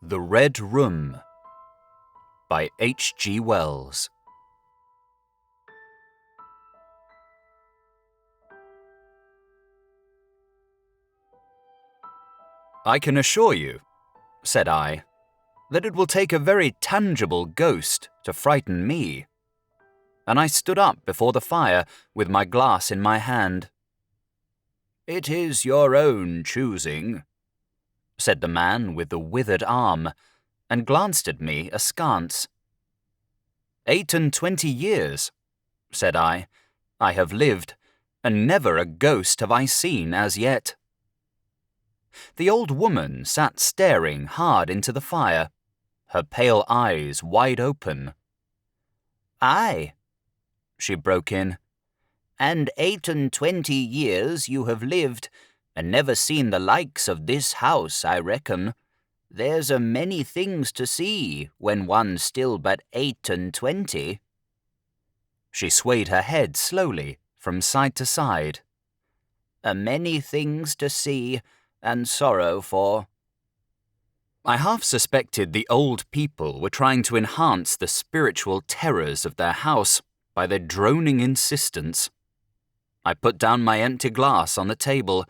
The Red Room by H.G. Wells. I can assure you, said I, that it will take a very tangible ghost to frighten me. And I stood up before the fire with my glass in my hand. It is your own choosing, said the man with the withered arm, and glanced at me askance. 28 years, said I have lived, and never a ghost have I seen as yet. The old woman sat staring hard into the fire, her pale eyes wide open. Aye, she broke in, and 28 years you have lived, and never seen the likes of this house, I reckon. There's a many things to see when one's still but 28. She swayed her head slowly from side to side. A many things to see and sorrow for. I half suspected the old people were trying to enhance the spiritual terrors of their house by their droning insistence. I put down my empty glass on the table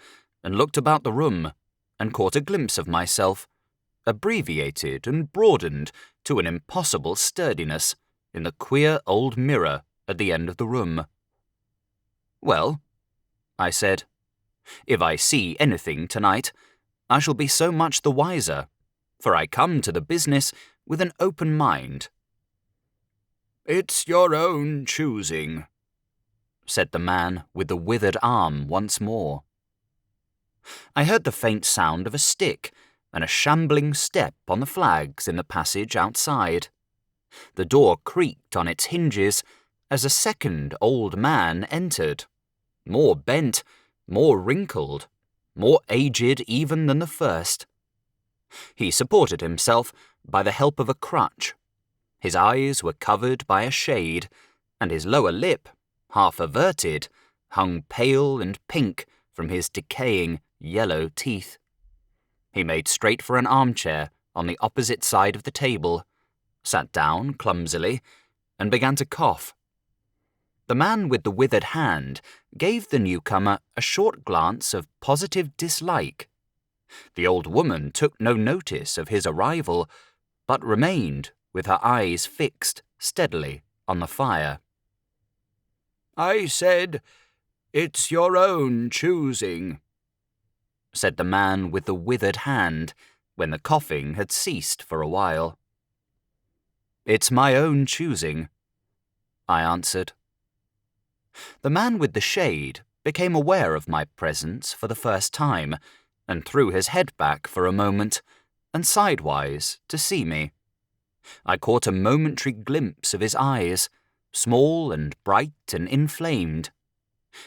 and looked about the room and caught a glimpse of myself, abbreviated and broadened to an impossible sturdiness, in the queer old mirror at the end of the room. Well, I said, if I see anything tonight, I shall be so much the wiser, for I come to the business with an open mind. It's your own choosing, said the man with the withered arm once more. I heard the faint sound of a stick and a shambling step on the flags in the passage outside. The door creaked on its hinges as a second old man entered, more bent, more wrinkled, more aged even than the first. He supported himself by the help of a crutch. His eyes were covered by a shade, and his lower lip, half averted, hung pale and pink from his decaying yellow teeth. He made straight for an armchair on the opposite side of the table, sat down clumsily, and began to cough. The man with the withered hand gave the newcomer a short glance of positive dislike. The old woman took no notice of his arrival, but remained with her eyes fixed steadily on the fire. I said, it's your own choosing, said the man with the withered hand, when the coughing had ceased for a while. It's my own choosing, I answered. The man with the shade became aware of my presence for the first time, and threw his head back for a moment, and sidewise to see me. I caught a momentary glimpse of his eyes, small and bright and inflamed.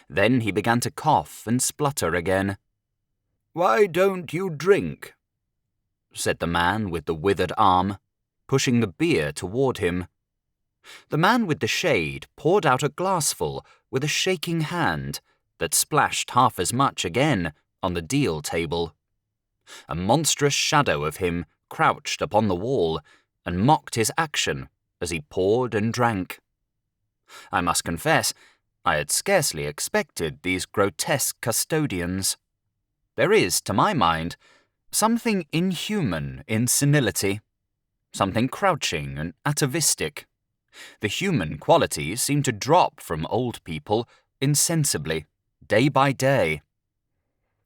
Then he began to cough and splutter again. Why don't you drink? Said the man with the withered arm, pushing the beer toward him. The man with the shade poured out a glassful with a shaking hand that splashed half as much again on the deal table. A monstrous shadow of him crouched upon the wall and mocked his action as he poured and drank. I must confess, I had scarcely expected these grotesque custodians. There is, to my mind, something inhuman in senility, something crouching and atavistic. The human qualities seem to drop from old people insensibly, day by day.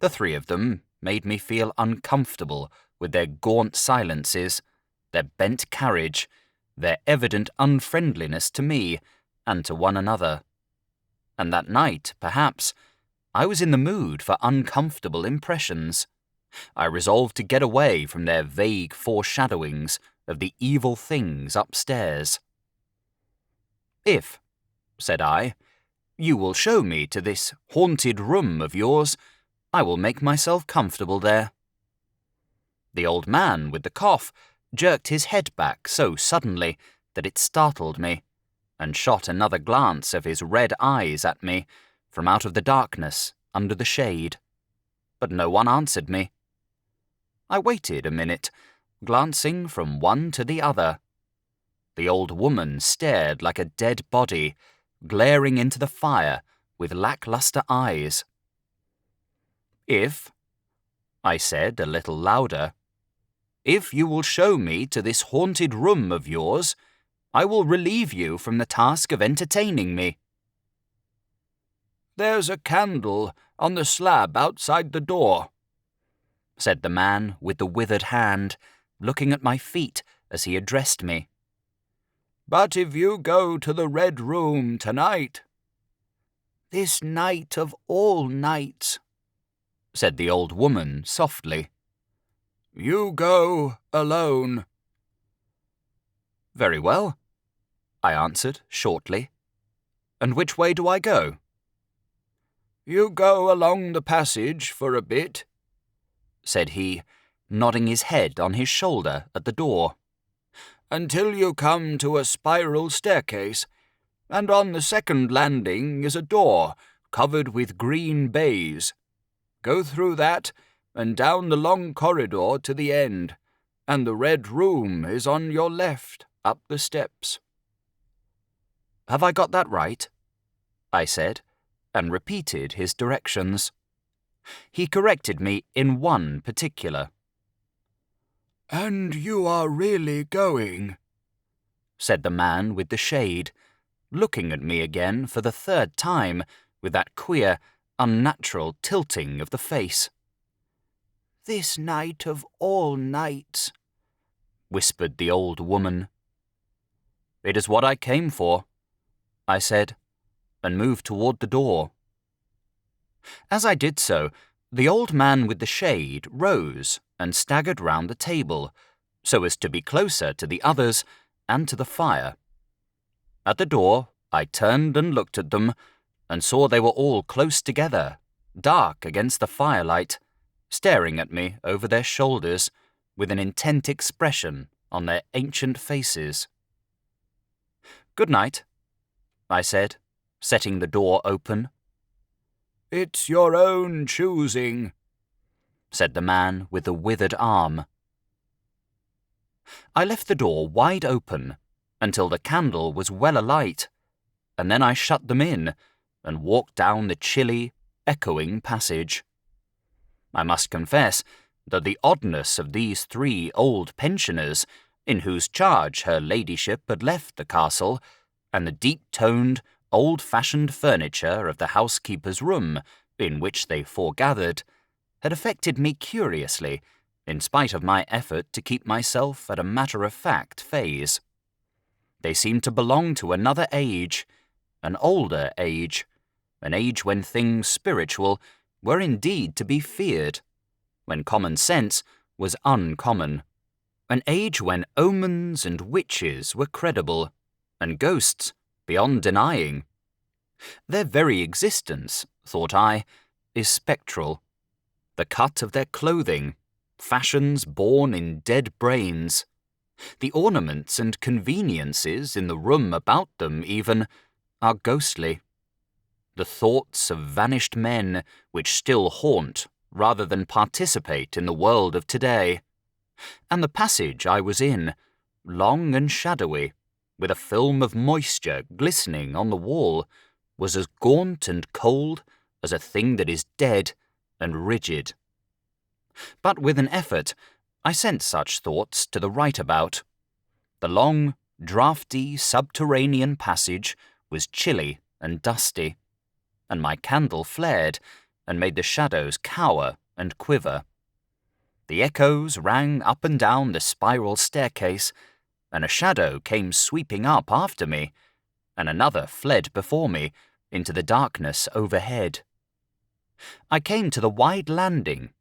The three of them made me feel uncomfortable with their gaunt silences, their bent carriage, their evident unfriendliness to me and to one another. And that night, perhaps, I was in the mood for uncomfortable impressions. I resolved to get away from their vague foreshadowings of the evil things upstairs. If, said I, you will show me to this haunted room of yours, I will make myself comfortable there. The old man with the cough jerked his head back so suddenly that it startled me, and shot another glance of his red eyes at me from out of the darkness under the shade. But no one answered me. I waited a minute, glancing from one to the other. The old woman stared like a dead body, glaring into the fire with lackluster eyes. "If," I said a little louder, "if you will show me to this haunted room of yours, I will relieve you from the task of entertaining me." "There's a candle on the slab outside the door," said the man with the withered hand, looking at my feet as he addressed me. "But if you go to the Red Room tonight—" "This night of all nights," said the old woman softly. "You go alone." "Very well," I answered shortly. "And which way do I go?" "You go along the passage for a bit," said he, nodding his head on his shoulder at the door, "until you come to a spiral staircase, and on the second landing is a door covered with green baize. Go through that, and down the long corridor to the end, and the Red Room is on your left, up the steps." "Have I got that right?" I said, and repeated his directions. He corrected me in one particular. "And you are really going?" said the man with the shade, looking at me again for the third time with that queer, unnatural tilting of the face. "This night of all nights," whispered the old woman. "It is what I came for," I said, and moved toward the door. As I did so, the old man with the shade rose and staggered round the table, so as to be closer to the others and to the fire. At the door, I turned and looked at them, and saw they were all close together, dark against the firelight, staring at me over their shoulders, with an intent expression on their ancient faces. "Good night," I said, setting the door open. "It's your own choosing," said the man with the withered arm. I left the door wide open until the candle was well alight, and then I shut them in and walked down the chilly, echoing passage. I must confess that the oddness of these 3 old pensioners, in whose charge her ladyship had left the castle, and the deep-toned, old-fashioned furniture of the housekeeper's room, in which they foregathered, had affected me curiously, in spite of my effort to keep myself at a matter-of-fact phase. They seemed to belong to another age, an older age, an age when things spiritual were indeed to be feared, when common sense was uncommon, an age when omens and witches were credible, and ghosts beyond denying. Their very existence, thought I, is spectral. The cut of their clothing, fashions born in dead brains, the ornaments and conveniences in the room about them even, are ghostly. The thoughts of vanished men which still haunt rather than participate in the world of today. And the passage I was in, long and shadowy, with a film of moisture glistening on the wall, was as gaunt and cold as a thing that is dead and rigid. But with an effort, I sent such thoughts to the right about. The long, draughty, subterranean passage was chilly and dusty, and my candle flared and made the shadows cower and quiver. The echoes rang up and down the spiral staircase, and a shadow came sweeping up after me, and another fled before me into the darkness overhead. I came to the wide landing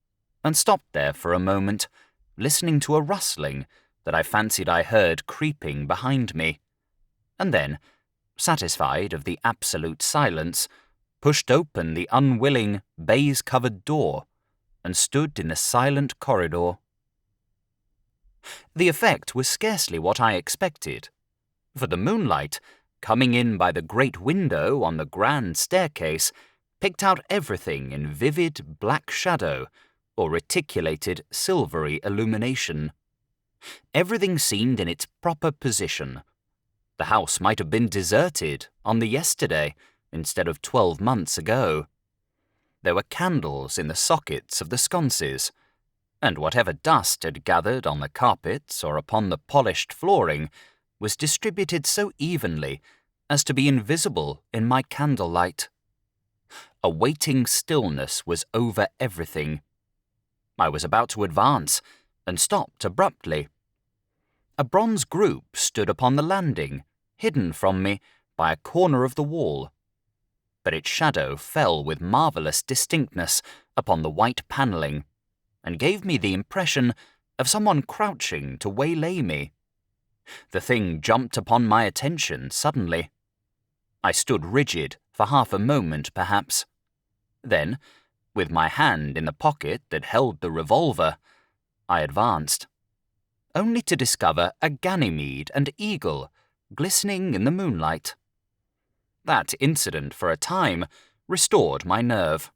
and stopped there for a moment, listening to a rustling that I fancied I heard creeping behind me, and then, satisfied of the absolute silence, pushed open the unwilling, baize-covered door and stood in the silent corridor. The effect was scarcely what I expected, for the moonlight, coming in by the great window on the grand staircase, picked out everything in vivid black shadow or reticulated silvery illumination. Everything seemed in its proper position. The house might have been deserted on the yesterday instead of 12 months ago. There were candles in the sockets of the sconces, and whatever dust had gathered on the carpets or upon the polished flooring was distributed so evenly as to be invisible in my candlelight. A waiting stillness was over everything. I was about to advance and stopped abruptly. A bronze group stood upon the landing, hidden from me by a corner of the wall, but its shadow fell with marvellous distinctness upon the white panelling, and gave me the impression of someone crouching to waylay me. The thing jumped upon my attention suddenly. I stood rigid for half a moment, perhaps. Then, with my hand in the pocket that held the revolver, I advanced, only to discover a Ganymede and eagle glistening in the moonlight. That incident, for a time, restored my nerve,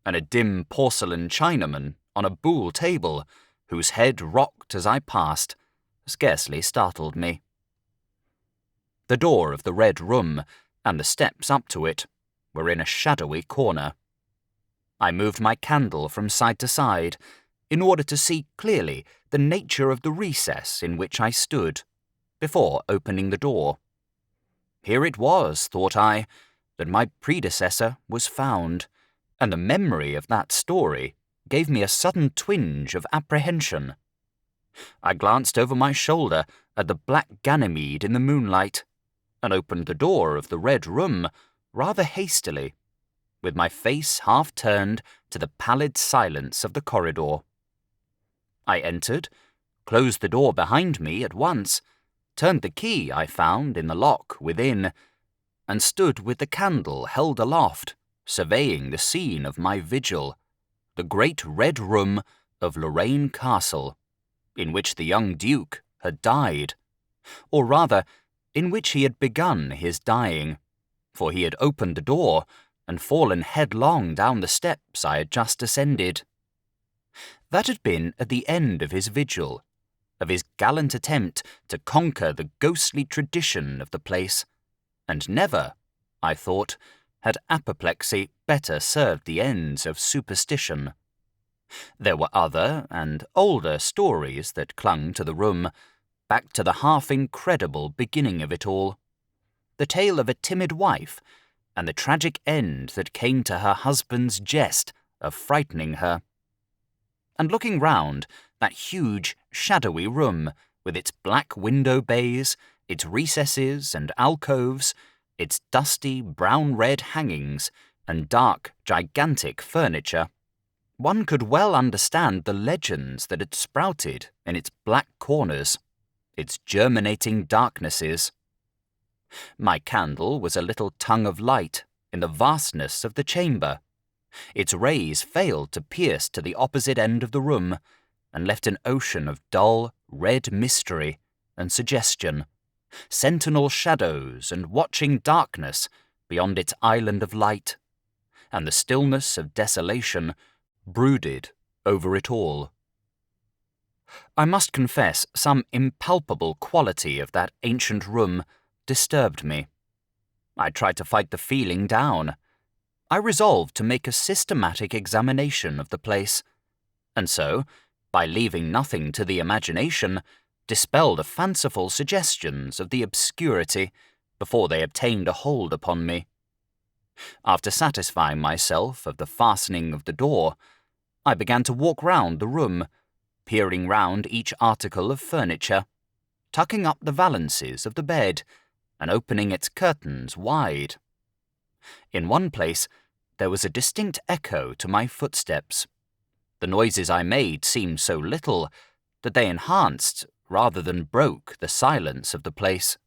and a dim porcelain Chinaman on a buhl table, whose head rocked as I passed, scarcely startled me. The door of the Red Room and the steps up to it were in a shadowy corner. I moved my candle from side to side in order to see clearly the nature of the recess in which I stood, before opening the door. Here it was, thought I, that my predecessor was found, and the memory of that story gave me a sudden twinge of apprehension. I glanced over my shoulder at the black Ganymede in the moonlight, and opened the door of the Red Room rather hastily, with my face half turned to the pallid silence of the corridor. I entered, closed the door behind me at once, turned the key I found in the lock within, and stood with the candle held aloft, surveying the scene of my vigil, the great Red Room of Lorraine Castle, in which the young Duke had died, or rather, in which he had begun his dying, for he had opened the door and fallen headlong down the steps I had just ascended. That had been at the end of his vigil, of his gallant attempt to conquer the ghostly tradition of the place, and never, I thought, had apoplexy better served the ends of superstition. There were other and older stories that clung to the room, back to the half-incredible beginning of it all, the tale of a timid wife and the tragic end that came to her husband's jest of frightening her. And looking round that huge, shadowy room, with its black window bays, its recesses and alcoves, its dusty brown-red hangings, and dark, gigantic furniture, one could well understand the legends that had sprouted in its black corners, its germinating darknesses. My candle was a little tongue of light in the vastness of the chamber. Its rays failed to pierce to the opposite end of the room, and left an ocean of dull, red mystery and suggestion, sentinel shadows and watching darkness beyond its island of light, and the stillness of desolation brooded over it all. I must confess some impalpable quality of that ancient room disturbed me. I tried to fight the feeling down. I resolved to make a systematic examination of the place, and so, by leaving nothing to the imagination, dispel the fanciful suggestions of the obscurity before they obtained a hold upon me. After satisfying myself of the fastening of the door, I began to walk round the room, peering round each article of furniture, tucking up the valances of the bed, and opening its curtains wide. In one place there was a distinct echo to my footsteps. The noises I made seemed so little that they enhanced rather than broke the silence of the place.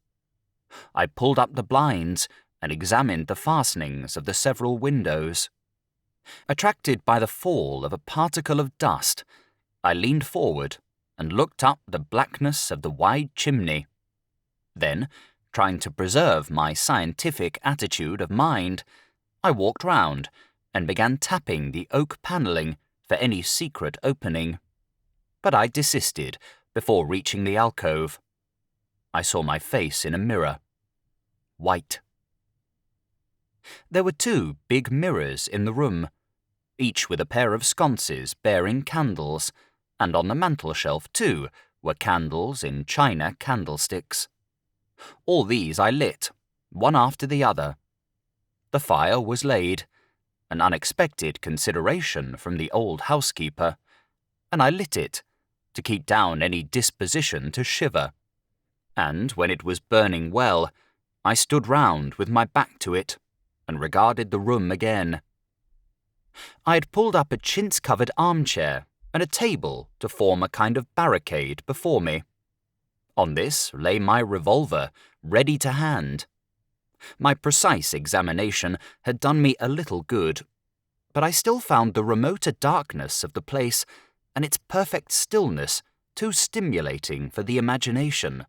I pulled up the blinds and examined the fastenings of the several windows. Attracted by the fall of a particle of dust, I leaned forward and looked up the blackness of the wide chimney. Then, trying to preserve my scientific attitude of mind, I walked round and began tapping the oak panelling for any secret opening. But I desisted before reaching the alcove. I saw my face in a mirror. White. There were 2 big mirrors in the room, each with a pair of sconces bearing candles, and on the mantelshelf, too, were candles in china candlesticks. All these I lit, one after the other. The fire was laid, an unexpected consideration from the old housekeeper, and I lit it to keep down any disposition to shiver. And when it was burning well, I stood round with my back to it and regarded the room again. I had pulled up a chintz-covered armchair and a table to form a kind of barricade before me. On this lay my revolver, ready to hand. My precise examination had done me a little good, but I still found the remoter darkness of the place and its perfect stillness too stimulating for the imagination.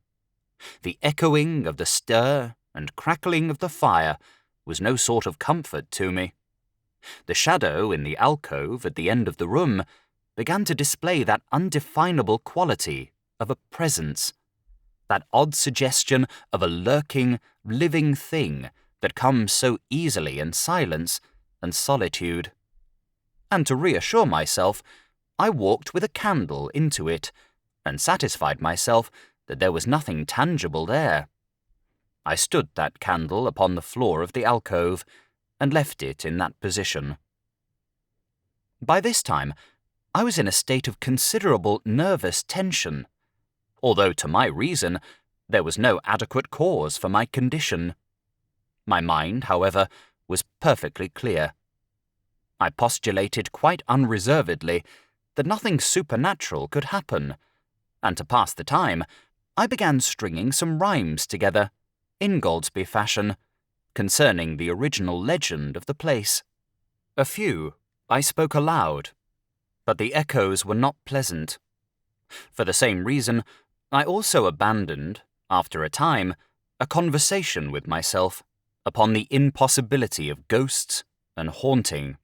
The echoing of the stir and crackling of the fire was no sort of comfort to me. The shadow in the alcove at the end of the room began to display that undefinable quality of a presence, that odd suggestion of a lurking, living thing that comes so easily in silence and solitude. And to reassure myself, I walked with a candle into it and satisfied myself that there was nothing tangible there. I stood that candle upon the floor of the alcove and left it in that position. By this time, I was in a state of considerable nervous tension, although to my reason there was no adequate cause for my condition. My mind, however, was perfectly clear. I postulated quite unreservedly that nothing supernatural could happen, and to pass the time, I began stringing some rhymes together, Ingoldsby fashion, concerning the original legend of the place. A few I spoke aloud, but the echoes were not pleasant. For the same reason, I also abandoned, after a time, a conversation with myself upon the impossibility of ghosts and haunting.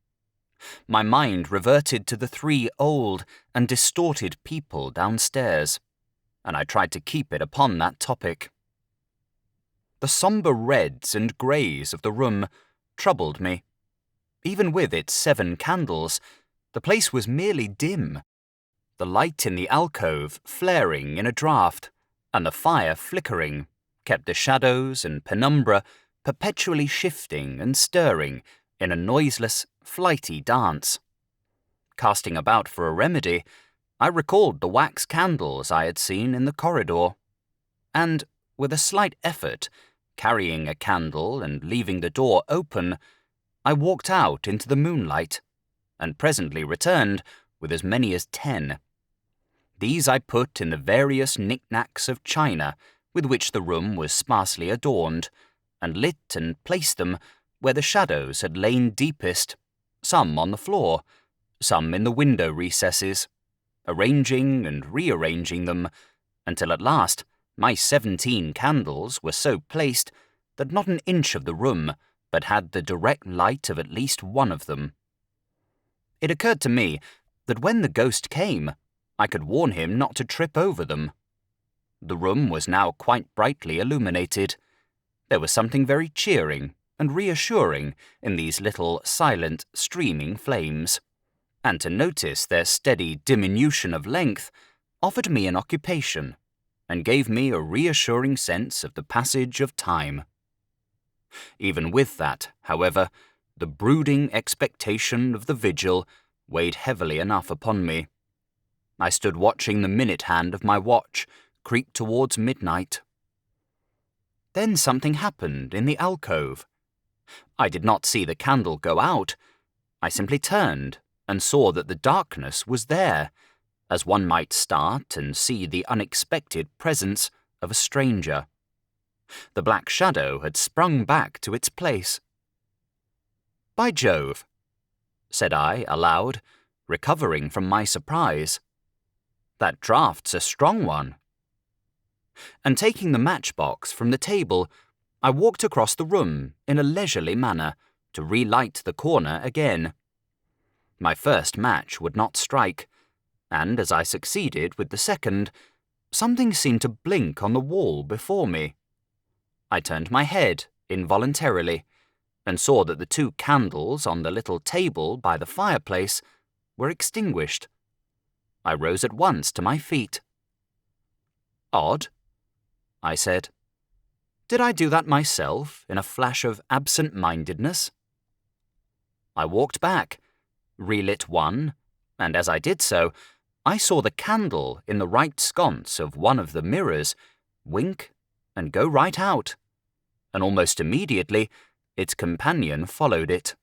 My mind reverted to the 3 old and distorted people downstairs, and I tried to keep it upon that topic. The sombre reds and greys of the room troubled me. Even with its 7 candles, the place was merely dim, the light in the alcove flaring in a draught, and the fire flickering, kept the shadows and penumbra perpetually shifting and stirring in a noiseless, flighty dance. Casting about for a remedy, I recalled the wax candles I had seen in the corridor, and, with a slight effort, carrying a candle and leaving the door open, I walked out into the moonlight, and presently returned with as many as 10. These I put in the various knick-knacks of china with which the room was sparsely adorned, and lit and placed them where the shadows had lain deepest, some on the floor, some in the window recesses, arranging and rearranging them, until at last my 17 candles were so placed that not an inch of the room but had the direct light of at least one of them. It occurred to me that when the ghost came, I could warn him not to trip over them. The room was now quite brightly illuminated. There was something very cheering and reassuring in these little silent streaming flames, and to notice their steady diminution of length offered me an occupation and gave me a reassuring sense of the passage of time. Even with that, however, the brooding expectation of the vigil weighed heavily enough upon me. I stood watching the minute hand of my watch creep towards midnight. Then something happened in the alcove. I did not see the candle go out. I simply turned and saw that the darkness was there, as one might start and see the unexpected presence of a stranger. The black shadow had sprung back to its place. "By Jove," said I aloud, recovering from my surprise. "That draught's a strong one." And taking the matchbox from the table, I walked across the room in a leisurely manner to relight the corner again. My first match would not strike, and as I succeeded with the second, Something seemed to blink on the wall before me. I turned my head involuntarily and saw that the 2 candles on the little table by the fireplace were extinguished. I rose at once to my feet. "Odd," I said. "Did I do that myself in a flash of absent-mindedness?" I walked back, relit one, and as I did so, I saw the candle in the right sconce of one of the mirrors wink and go right out, and almost immediately its companion followed it.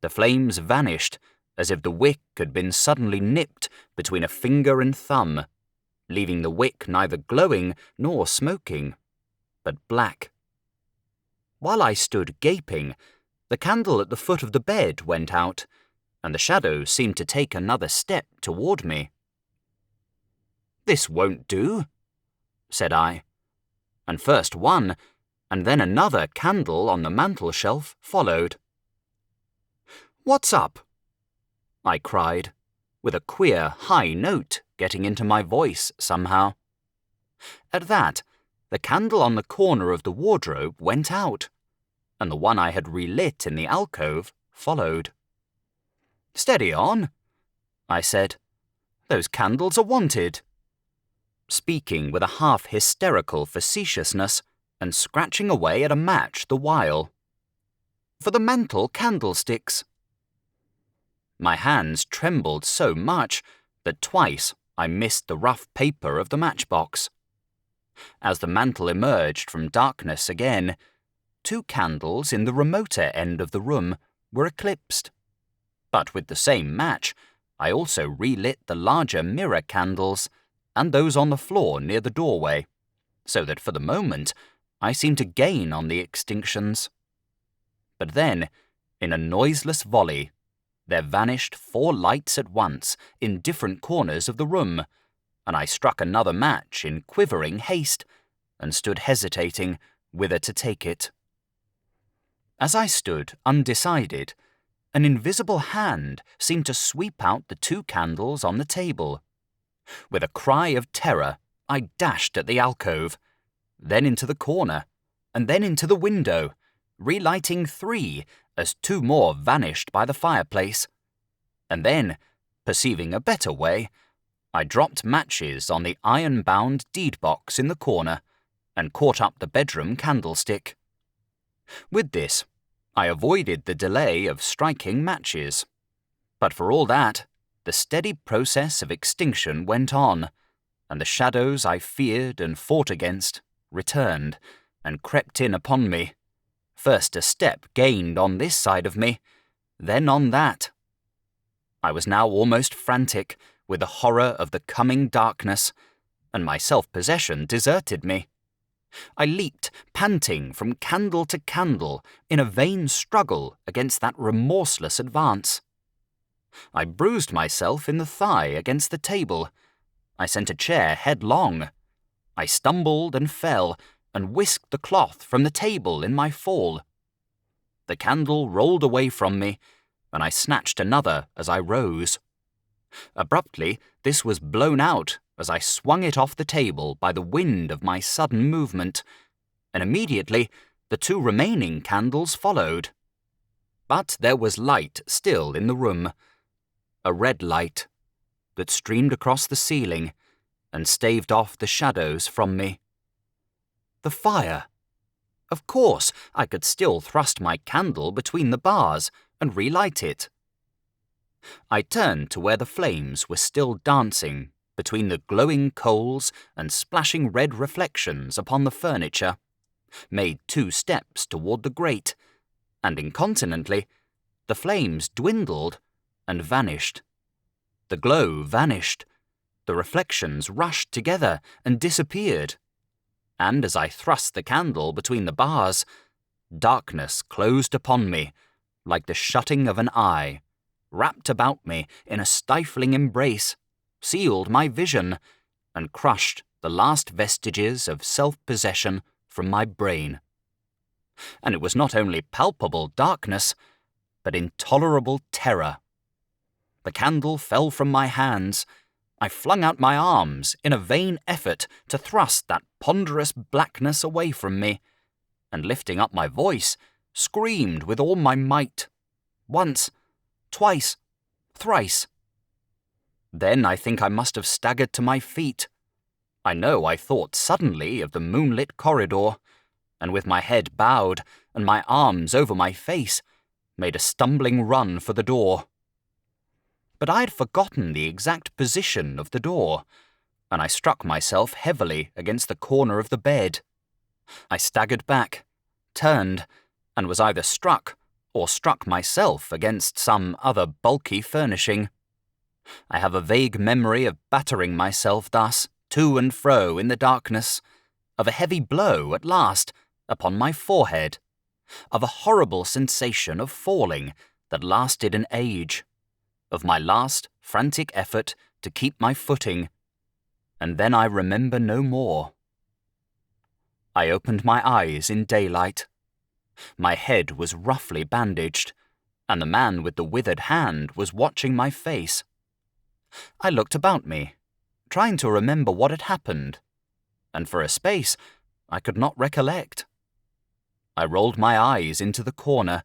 The flames vanished as if the wick had been suddenly nipped between a finger and thumb, leaving the wick neither glowing nor smoking, but black. While I stood gaping, the candle at the foot of the bed went out, and the shadow seemed to take another step toward me. "This won't do," said I, and first one, and then another candle on the mantel-shelf followed. "What's up?" I cried, with a queer high note getting into my voice somehow. At that, the candle on the corner of the wardrobe went out, and the one I had relit in the alcove followed. "Steady on," I said. "Those candles are wanted," speaking with a half-hysterical facetiousness and scratching away at a match the while. "For the mantel candlesticks." My hands trembled so much that twice I missed the rough paper of the matchbox. As the mantel emerged from darkness again, 2 candles in the remoter end of the room were eclipsed. But with the same match, I also relit the larger mirror candles and those on the floor near the doorway, so that for the moment I seemed to gain on the extinctions. But then, in a noiseless volley, there vanished 4 lights at once in different corners of the room, and I struck another match in quivering haste and stood hesitating whither to take it. As I stood undecided, an invisible hand seemed to sweep out the 2 candles on the table. With a cry of terror, I dashed at the alcove, then into the corner, and then into the window, relighting 3 as 2 more vanished by the fireplace. And then, perceiving a better way, I dropped matches on the iron-bound deed box in the corner and caught up the bedroom candlestick. With this, I avoided the delay of striking matches. But for all that, the steady process of extinction went on, and the shadows I feared and fought against returned and crept in upon me, first a step gained on this side of me, then on that. I was now almost frantic with the horror of the coming darkness, and my self-possession deserted me. I leaped, panting, from candle to candle in a vain struggle against that remorseless advance. I bruised myself in the thigh against the table. I sent a chair headlong. I stumbled and fell and whisked the cloth from the table in my fall. The candle rolled away from me, and I snatched another as I rose. Abruptly, this was blown out as I swung it off the table by the wind of my sudden movement, and immediately the 2 remaining candles followed. But there was light still in the room, a red light that streamed across the ceiling and staved off the shadows from me. The fire! Of course, I could still thrust my candle between the bars and relight it. I turned to where the flames were still dancing between the glowing coals and splashing red reflections upon the furniture, made 2 steps toward the grate, and incontinently, the flames dwindled and vanished. The glow vanished, the reflections rushed together and disappeared, and as I thrust the candle between the bars, darkness closed upon me like the shutting of an eye, wrapped about me in a stifling embrace, sealed my vision, and crushed the last vestiges of self-possession from my brain. And it was not only palpable darkness, but intolerable terror. The candle fell from my hands, I flung out my arms in a vain effort to thrust that ponderous blackness away from me, and lifting up my voice, screamed with all my might. Once, twice, thrice. Then I think I must have staggered to my feet. I know I thought suddenly of the moonlit corridor, and with my head bowed and my arms over my face, made a stumbling run for the door. But I had forgotten the exact position of the door, and I struck myself heavily against the corner of the bed. I staggered back, turned, and was either struck or struck myself against some other bulky furnishing. I have a vague memory of battering myself thus, to and fro in the darkness, of a heavy blow at last upon my forehead, of a horrible sensation of falling that lasted an age, of my last frantic effort to keep my footing, and then I remember no more. I opened my eyes in daylight. My head was roughly bandaged, and the man with the withered hand was watching my face. I looked about me, trying to remember what had happened, and for a space I could not recollect. I rolled my eyes into the corner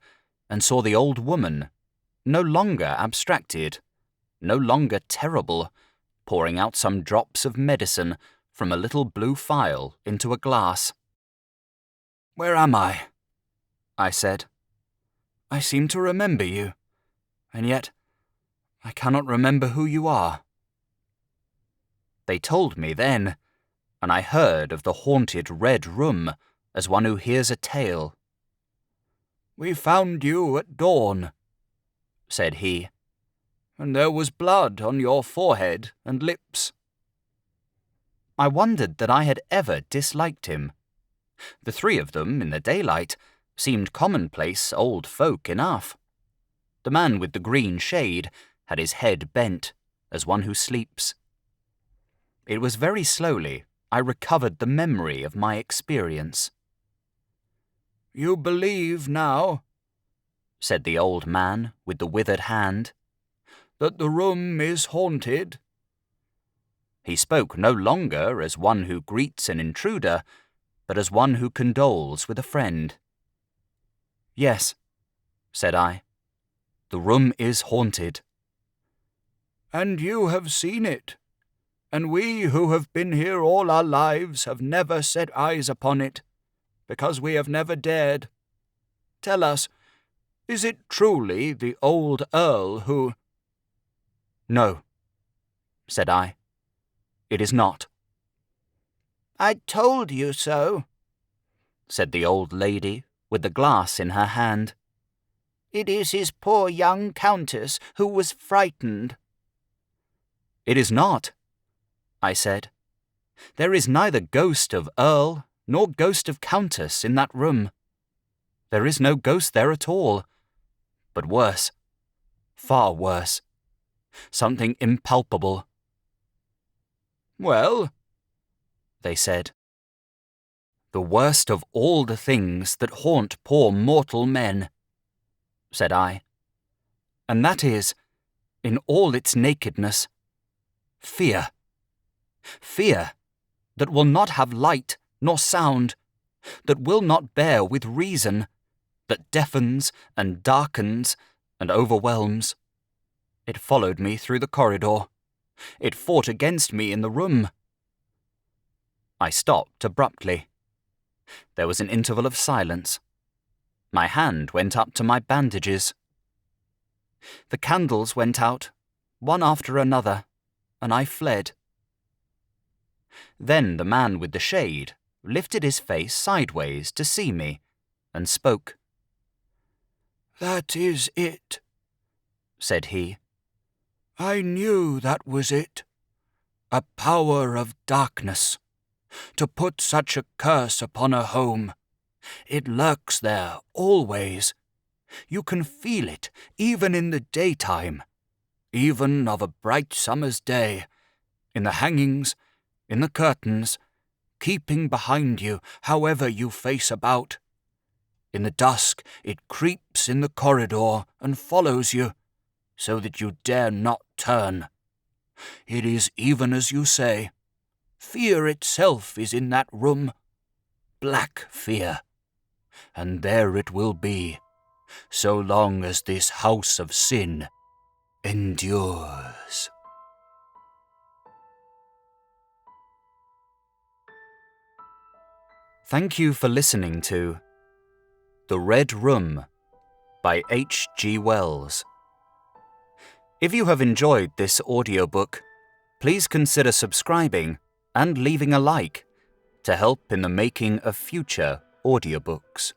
and saw the old woman, no longer abstracted, no longer terrible, pouring out some drops of medicine from a little blue phial into a glass. "Where am I?" I said. "I seem to remember you, and yet I cannot remember who you are." They told me then, and I heard of the haunted red room as one who hears a tale. "We found you at dawn," said he, "and there was blood on your forehead and lips." I wondered that I had ever disliked him. The three of them, in the daylight, seemed commonplace old folk enough. The man with the green shade had his head bent, as one who sleeps. It was very slowly I recovered the memory of my experience. "You believe now," said the old man with the withered hand, "that the room is haunted?" He spoke no longer as one who greets an intruder, but as one who condoles with a friend. "Yes," said I, "the room is haunted." "And you have seen it, and we who have been here all our lives have never set eyes upon it, because we have never dared. Tell us, is it truly the old Earl who—" "No," said I, "it is not." "I told you so," said the old lady with the glass in her hand. "It is his poor young countess who was frightened." "It is not," I said. "There is neither ghost of Earl nor ghost of Countess in that room. There is no ghost there at all, but worse, far worse, something impalpable." "Well?" they said. "The worst of all the things that haunt poor mortal men," said I, "and that is, in all its nakedness, fear. Fear that will not have light nor sound, that will not bear with reason, that deafens and darkens and overwhelms. It followed me through the corridor. It fought against me in the room." I stopped abruptly. There was an interval of silence. My hand went up to my bandages. The candles went out, one after another, and I fled. Then the man with the shade lifted his face sideways to see me, and spoke. "That is it," said he. "I knew that was it. A power of darkness. To put such a curse upon a home. It lurks there always. You can feel it even in the daytime, even of a bright summer's day, in the hangings, in the curtains, keeping behind you however you face about. In the dusk it creeps in the corridor and follows you, so that you dare not turn. It is even as you say. Fear itself is in that room. Black fear. And there it will be, so long as this house of sin endures. Thank you for listening to The Red Room by H.G. Wells. If you have enjoyed this audiobook, please consider subscribing and leaving a like to help in the making of future audiobooks.